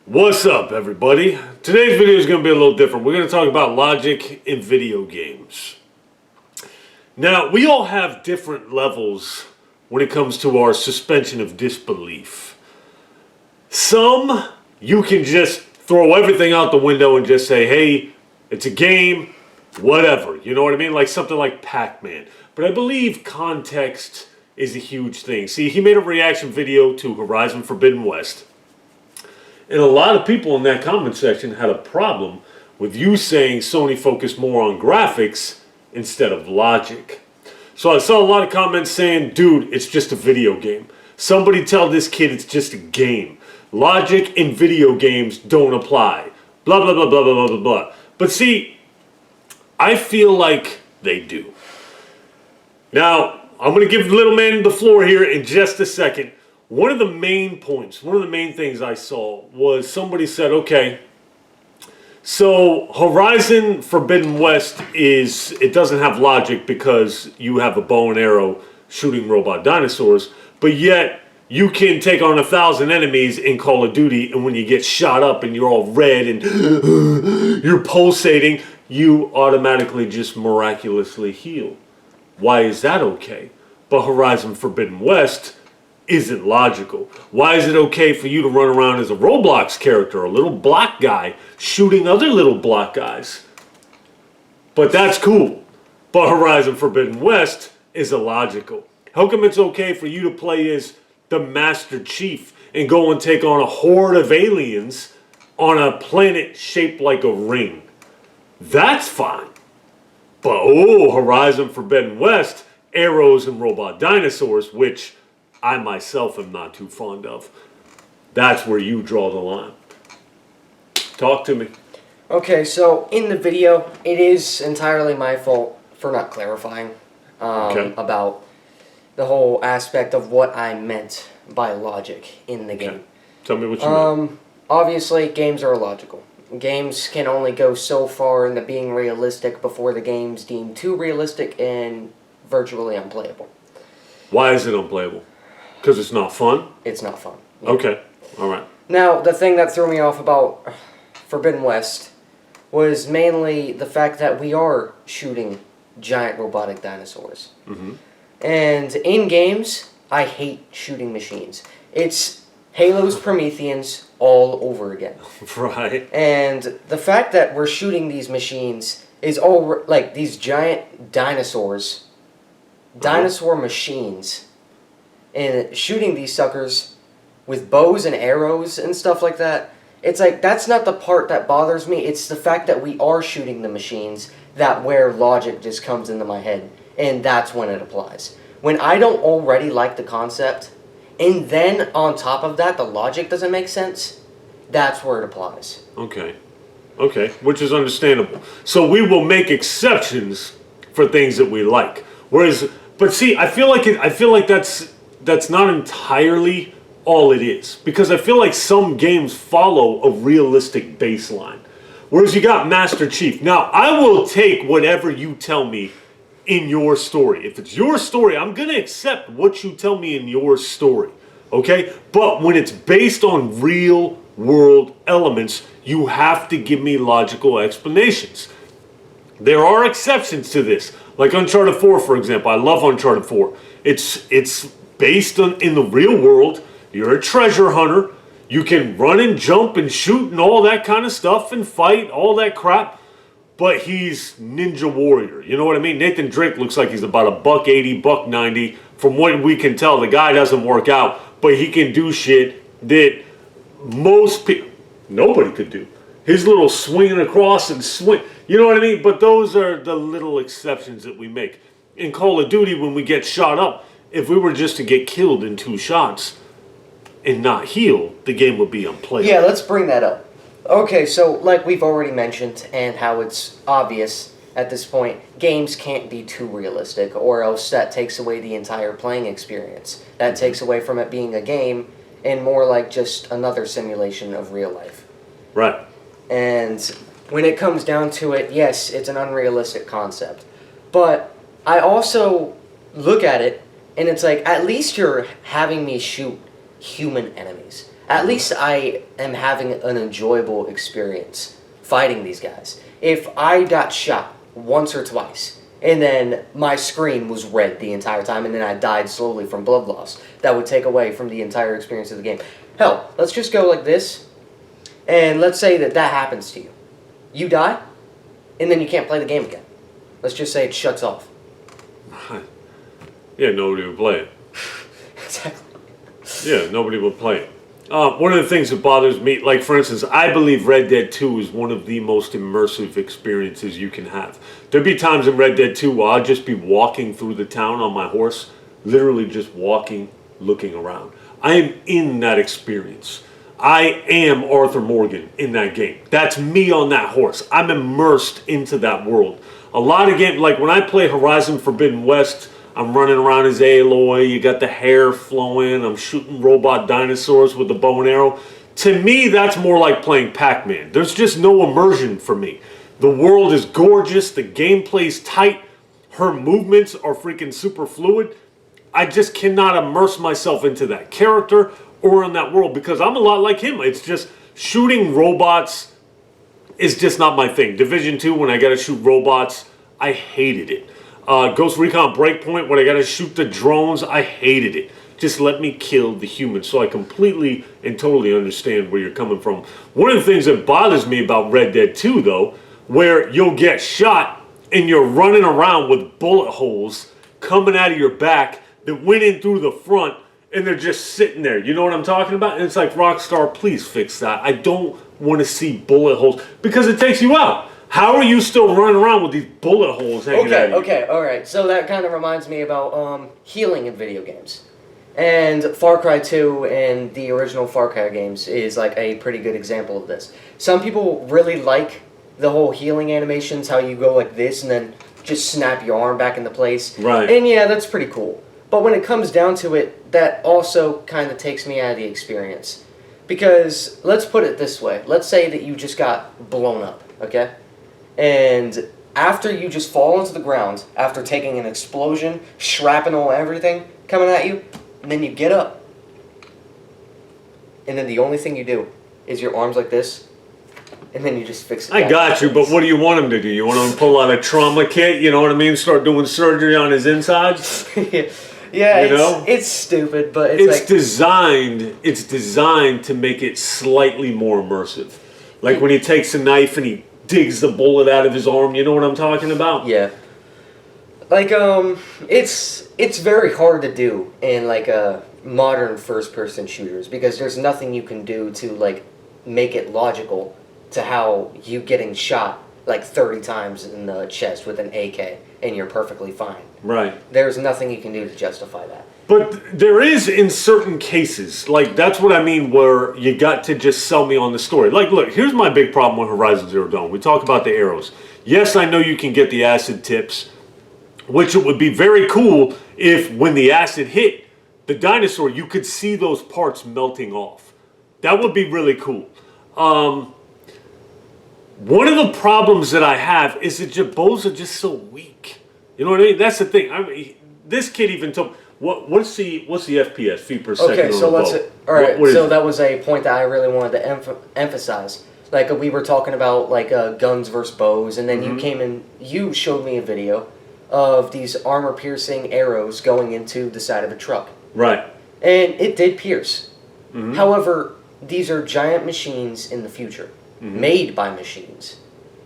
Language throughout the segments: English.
What's up, everybody? Today's video is going to be a little different. We're going to talk about logic in video games. Now, we all have different levels when it comes to our suspension of disbelief. Some, you can just throw everything out the window and just say, hey, it's a game, whatever. You know what I mean? Like something like Pac-Man. But I believe context is a huge thing. See, he made a reaction video to Horizon Forbidden West. And a lot of people in that comment section had a problem with you saying Sony focused more on graphics instead of logic. So I saw a lot of comments saying, dude, it's just a video game. Somebody tell this kid it's just a game. Logic in video games don't apply. Blah, blah, blah, blah, blah, blah, blah, blah. But see, I feel like they do. Now, I'm going to give little man the floor here in just a second. One of the main points, one of the main things I saw was somebody said, okay, so Horizon Forbidden West it doesn't have logic because you have a bow and arrow shooting robot dinosaurs, but yet you can take on 1,000 enemies in Call of Duty, and when you get shot up and you're all red and you're pulsating, you automatically just miraculously heal. Why is that okay? But Horizon Forbidden West isn't logical. Why is it okay for you to run around as a Roblox character, a little black guy, shooting other little black guys? But that's cool. But Horizon Forbidden West is illogical. How come it's okay for you to play as the Master Chief and go and take on a horde of aliens on a planet shaped like a ring? That's fine. But Horizon Forbidden West, arrows and robot dinosaurs, which I myself am not too fond of. That's where you draw the line. Talk to me. Okay, so in the video, it is entirely my fault for not clarifying about the whole aspect of what I meant by logic in the game. Tell me what you meant. Obviously, games are illogical. Games can only go so far into being realistic before the game's deemed too realistic and virtually unplayable. Why is it unplayable? Because it's not fun? It's not fun. Yeah. Okay, alright. Now, the thing that threw me off about Forbidden West was mainly the fact that we are shooting giant robotic dinosaurs. Mm-hmm. And in games, I hate shooting machines. It's Halo's Prometheans all over again. Right. And the fact that we're shooting these machines is all like these giant dinosaurs, dinosaur machines, and shooting these suckers with bows and arrows and stuff like that. It's like, that's not the part that bothers me. It's the fact that we are shooting the machines that where logic just comes into my head. And that's when it applies. When I don't already like the concept, and then on top of that, the logic doesn't make sense, that's where it applies. Okay. Okay, which is understandable. So we will make exceptions for things that we like. Whereas, but see, I feel like that's not entirely all it is. Because I feel like some games follow a realistic baseline. Whereas you got Master Chief. Now, I will take whatever you tell me in your story. If it's your story, I'm going to accept what you tell me in your story. Okay? But when it's based on real world elements, you have to give me logical explanations. There are exceptions to this. Like Uncharted 4, for example. I love Uncharted 4. It's based on in the real world. You're a treasure hunter. You can run and jump and shoot and all that kind of stuff and fight, all that crap. But he's Ninja Warrior. You know what I mean? Nathan Drake looks like he's about $180, $190. From what we can tell, the guy doesn't work out. But he can do shit that most people, nobody could do. His little swinging across and swing. You know what I mean? But those are the little exceptions that we make. In Call of Duty, when we get shot up, if we were just to get killed in 2 shots and not heal, the game would be unplayable. Yeah, let's bring that up. Okay, so like we've already mentioned, and how it's obvious at this point, games can't be too realistic, or else that takes away the entire playing experience. That takes away from it being a game, and more like just another simulation of real life. Right. And when it comes down to it, yes, it's an unrealistic concept. But I also look at it, and it's like, at least you're having me shoot human enemies. At least I am having an enjoyable experience fighting these guys. If I got shot once or twice, and then my screen was red the entire time, and then I died slowly from blood loss, that would take away from the entire experience of the game. Hell, let's just go like this, and let's say that happens to you. You die, and then you can't play the game again. Let's just say it shuts off. Yeah, nobody would play it. Exactly. Yeah, nobody would play it. One of the things that bothers me, like for instance, I believe Red Dead 2 is one of the most immersive experiences you can have. There'd be times in Red Dead 2 where I'd just be walking through the town on my horse, literally just walking, looking around. I am in that experience. I am Arthur Morgan in that game. That's me on that horse. I'm immersed into that world. A lot of games, like when I play Horizon Forbidden West, I'm running around as Aloy, you got the hair flowing, I'm shooting robot dinosaurs with the bow and arrow. To me, that's more like playing Pac-Man. There's just no immersion for me. The world is gorgeous, the gameplay's tight, her movements are freaking super fluid. I just cannot immerse myself into that character or in that world because I'm a lot like him. It's just shooting robots is just not my thing. Division 2, when I gotta shoot robots, I hated it. Ghost Recon Breakpoint, when I gotta shoot the drones, I hated it. Just let me kill the humans. So I completely and totally understand where you're coming from. One of the things that bothers me about Red Dead 2, though, where you'll get shot and you're running around with bullet holes coming out of your back that went in through the front and they're just sitting there. You know what I'm talking about? And it's like, Rockstar, please fix that. I don't want to see bullet holes because it takes you out. How are you still running around with these bullet holes hanging out of you? Okay, alright. So that kind of reminds me about healing in video games. And Far Cry 2 and the original Far Cry games is like a pretty good example of this. Some people really like the whole healing animations, how you go like this and then just snap your arm back into place. Right. And yeah, that's pretty cool. But when it comes down to it, that also kind of takes me out of the experience. Because, let's put it this way. Let's say that you just got blown up, okay? And after you just fall into the ground, after taking an explosion, shrapnel, everything coming at you, and then you get up. And then the only thing you do is your arms like this, and then you just fix it. I got you, but what do you want him to do? You want him to pull out a trauma kit, you know what I mean? Start doing surgery on his insides? Yeah, you know? It's stupid, but it's like... It's designed to make it slightly more immersive. Like when he takes a knife and he digs the bullet out of his arm, you know what I'm talking about? Yeah. Like, it's very hard to do in, like, modern first-person shooters, because there's nothing you can do to, like, make it logical to how you getting shot, like, 30 times in the chest with an AK, and you're perfectly fine. Right. There's nothing you can do to justify that. But there is in certain cases, like that's what I mean, where you got to just sell me on the story. Like, look, here's my big problem with Horizon Zero Dawn. We talk about the arrows. Yes, I know you can get the acid tips, which it would be very cool if when the acid hit the dinosaur, you could see those parts melting off. That would be really cool. One of the problems that I have is that Jabos are just so weak. You know what I mean? That's the thing. I mean, this kid even told... What's the FPS, feet per second? Okay, so let's... Alright, what so that was a point that I really wanted to emphasize. Like, we were talking about, like, guns versus bows, and then you came in... You showed me a video of these armor-piercing arrows going into the side of a truck. Right. And it did pierce. However, these are giant machines in the future. Made by machines.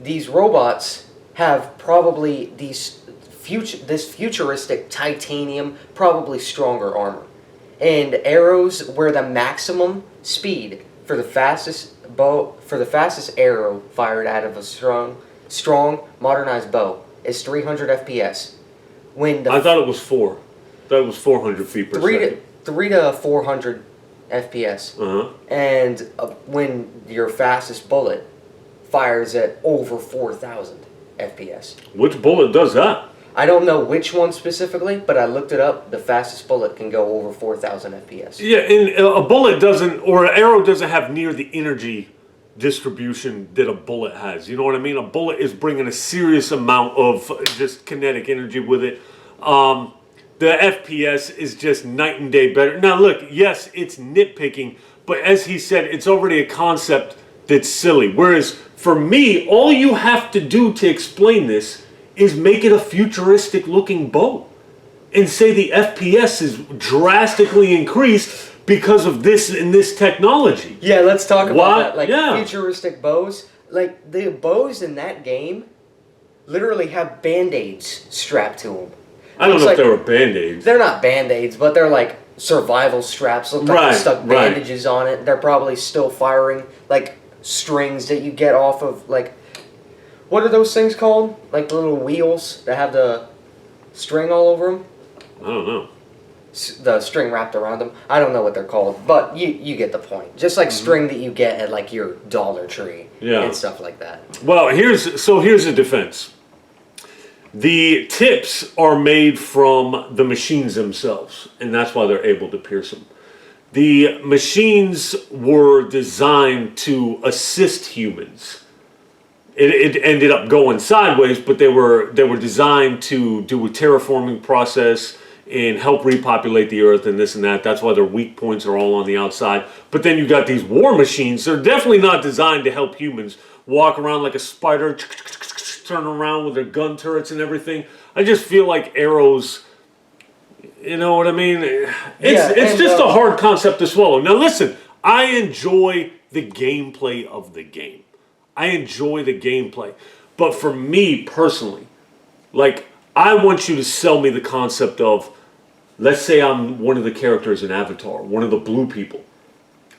These robots have probably this futuristic titanium, probably stronger armor, and arrows where the maximum speed for the fastest arrow fired out of a strong modernized bow is 300 FPS. I thought it was 4. I thought it was 400 feet per second. 3 to 400 FPS. And when your fastest bullet fires at over 4,000 FPS. Which bullet does that? I don't know which one specifically, but I looked it up. The fastest bullet can go over 4,000 FPS. Yeah, and a bullet doesn't, or an arrow doesn't have near the energy distribution that a bullet has. You know what I mean? A bullet is bringing a serious amount of just kinetic energy with it. The FPS is just night and day better. Now look, yes, it's nitpicking, But as he said, it's already a concept that's silly. Whereas for me, all you have to do to explain this is make it a futuristic looking bow. And say the FPS is drastically increased because of this and this technology. Yeah, let's talk about that. Like Yeah. futuristic bows. Like the bows in that game literally have band-aids strapped to them. I don't know like, if they were Band-Aids. They're not band-aids, but they're like survival straps. Look like they stuck bandages on it. They're probably still firing like strings that you get off of like, what are those things called? Like the little wheels that have the string all over them? I don't know. The string wrapped around them. I don't know what they're called, but you get the point. Just like string that you get at like your Dollar Tree and stuff like that. Well, here's the defense. The tips are made from the machines themselves, and that's why they're able to pierce them. The machines were designed to assist humans. It ended up going sideways, but they were designed to do a terraforming process and help repopulate the earth and this and that. That's why their weak points are all on the outside. But then you got these war machines. They're definitely not designed to help humans walk around like a spider, turn around with their gun turrets and everything. I just feel like arrows, you know what I mean? It's just a hard concept to swallow. Now listen, I enjoy the gameplay of the game. I enjoy the gameplay. But for me personally, like, I want you to sell me the concept of, let's say I'm one of the characters in Avatar, one of the blue people.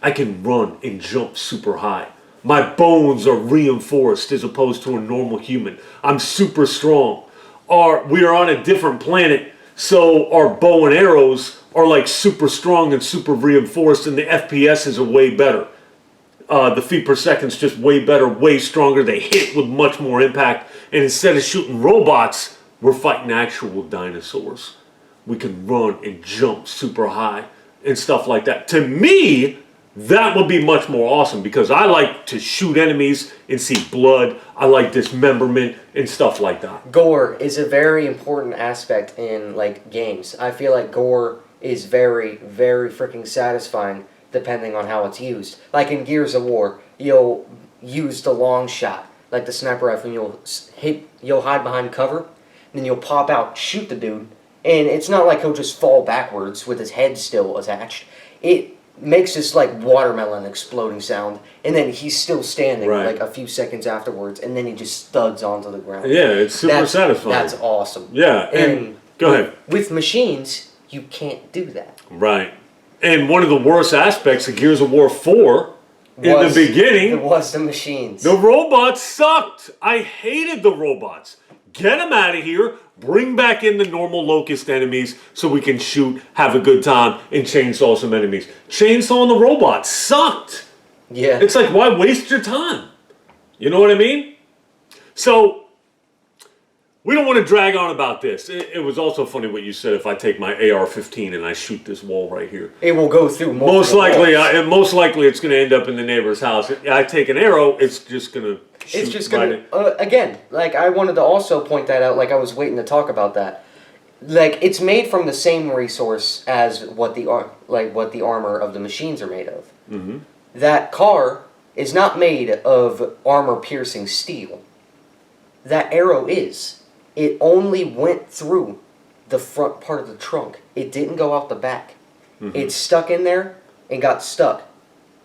I can run and jump super high. My bones are reinforced as opposed to a normal human. I'm super strong. We are on a different planet, so our bow and arrows are like super strong and super reinforced, and the FPS are way better. The feet per second is just way better, way stronger. They hit with much more impact. And instead of shooting robots, we're fighting actual dinosaurs. We can run and jump super high and stuff like that. To me, that would be much more awesome because I like to shoot enemies and see blood. I like dismemberment and stuff like that. Gore is a very important aspect in like games. I feel like gore is very, very freaking satisfying depending on how it's used. Like in Gears of War, you'll use the long shot, like the sniper rifle, and you'll hide behind cover. Then you'll pop out, shoot the dude, and it's not like he'll just fall backwards with his head still attached. It makes this like watermelon exploding sound, and then he's still standing like a few seconds afterwards, and then he just thuds onto the ground. Yeah, it's super satisfying. That's awesome. Yeah, and go ahead. With machines, you can't do that. Right. And one of the worst aspects of Gears of War 4 in the beginning, it was the machines. The robots sucked. I hated the robots. Get them out of here. Bring back in the normal locust enemies so we can shoot, have a good time, and chainsaw some enemies. Chainsawing the robots sucked. Yeah. It's like, why waste your time? You know what I mean? So, we don't want to drag on about this. It was also funny what you said. If I take my AR-15 and I shoot this wall right here, it will go through most likely it's going to end up in the neighbor's house. I take an arrow, it's just going to shoot. It's just going to again. Like I wanted to also point that out. Like I was waiting to talk about that. Like it's made from the same resource as what the armor of the machines are made of. Mm-hmm. That car is not made of armor-piercing steel. That arrow is. It only went through the front part of the trunk. It didn't go out the back. Mm-hmm. It stuck in there and got stuck,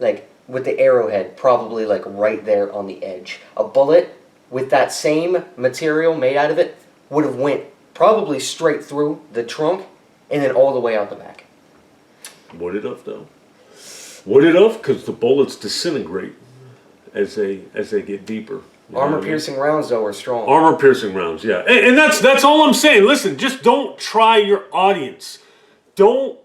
like with the arrowhead probably like right there on the edge. A bullet with that same material made out of it would have went probably straight through the trunk and then all the way out the back. Would it have though? Would it have? Because the bullets disintegrate as they get deeper. Armor-piercing rounds, though, are strong. Armor-piercing rounds, yeah. And that's all I'm saying. Listen, just don't try your audience. Don't,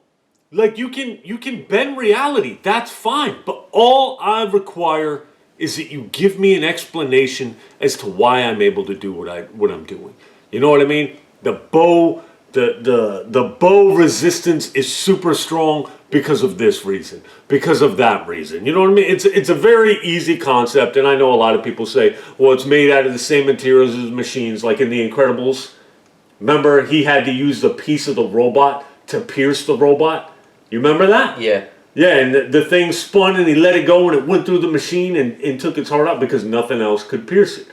like, you can bend reality. That's fine. But all I require is that you give me an explanation as to why I'm able to do what I'm doing. You know what I mean? The bow, the bow resistance is super strong because of this reason, because of that reason. You know what I mean? It's a very easy concept, and I know a lot of people say, well, it's made out of the same materials as machines, like in The Incredibles. Remember, he had to use the piece of the robot to pierce the robot? You remember that? Yeah. Yeah, and the thing spun and he let it go and it went through the machine and took its heart out because nothing else could pierce it.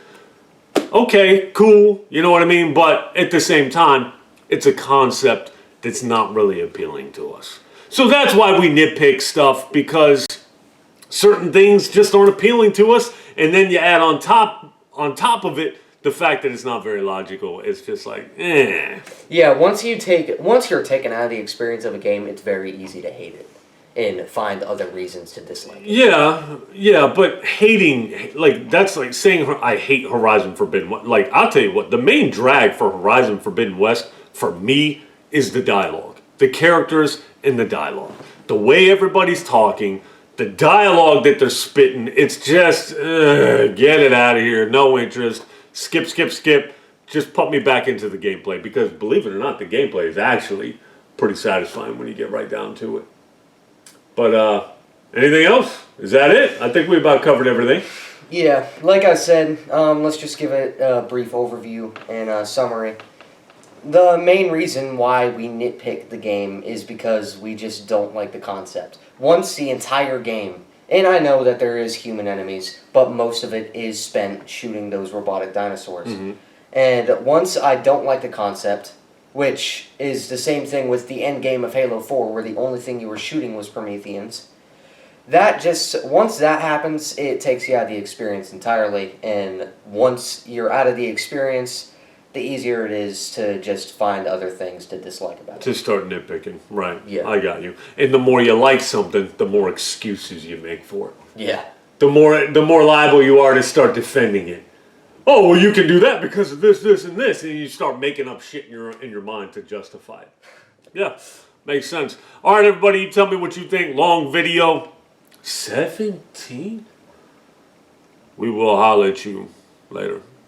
Okay, cool, you know what I mean? But at the same time, it's a concept that's not really appealing to us. So that's why we nitpick stuff, because certain things just aren't appealing to us, and then you add on top of it the fact that it's not very logical. It's just like, eh. Yeah, once you're taken out of the experience of a game, it's very easy to hate it and find other reasons to dislike it. Yeah, but hating, like, that's like saying I hate Horizon Forbidden West. Like, I'll tell you what, the main drag for Horizon Forbidden West, for me, is the dialogue. The characters and the dialogue. The way everybody's talking, the dialogue that they're spitting, it's just, get it out of here, no interest, skip. Just put me back into the gameplay, because believe it or not, the gameplay is actually pretty satisfying when you get right down to it. But anything else? Is that it? I think we about covered everything. Yeah, like I said, let's just give it a brief overview and a summary. The main reason why we nitpick the game is because we just don't like the concept. Once the entire game, and I know that there is human enemies, but most of it is spent shooting those robotic dinosaurs. Mm-hmm. And once I don't like the concept, which is the same thing with the end game of Halo 4, where the only thing you were shooting was Prometheans. Once that happens, it takes you out of the experience entirely. And once you're out of the experience, the easier it is to just find other things to dislike about it. To start nitpicking, right. Yeah. I got you. And the more you like something, the more excuses you make for it. Yeah. The more liable you are to start defending it. Oh, well, you can do that because of this, and this, and you start making up shit in your mind to justify it. Yeah, makes sense. All right, everybody, you tell me what you think. Long video. 17? We will holler at you later.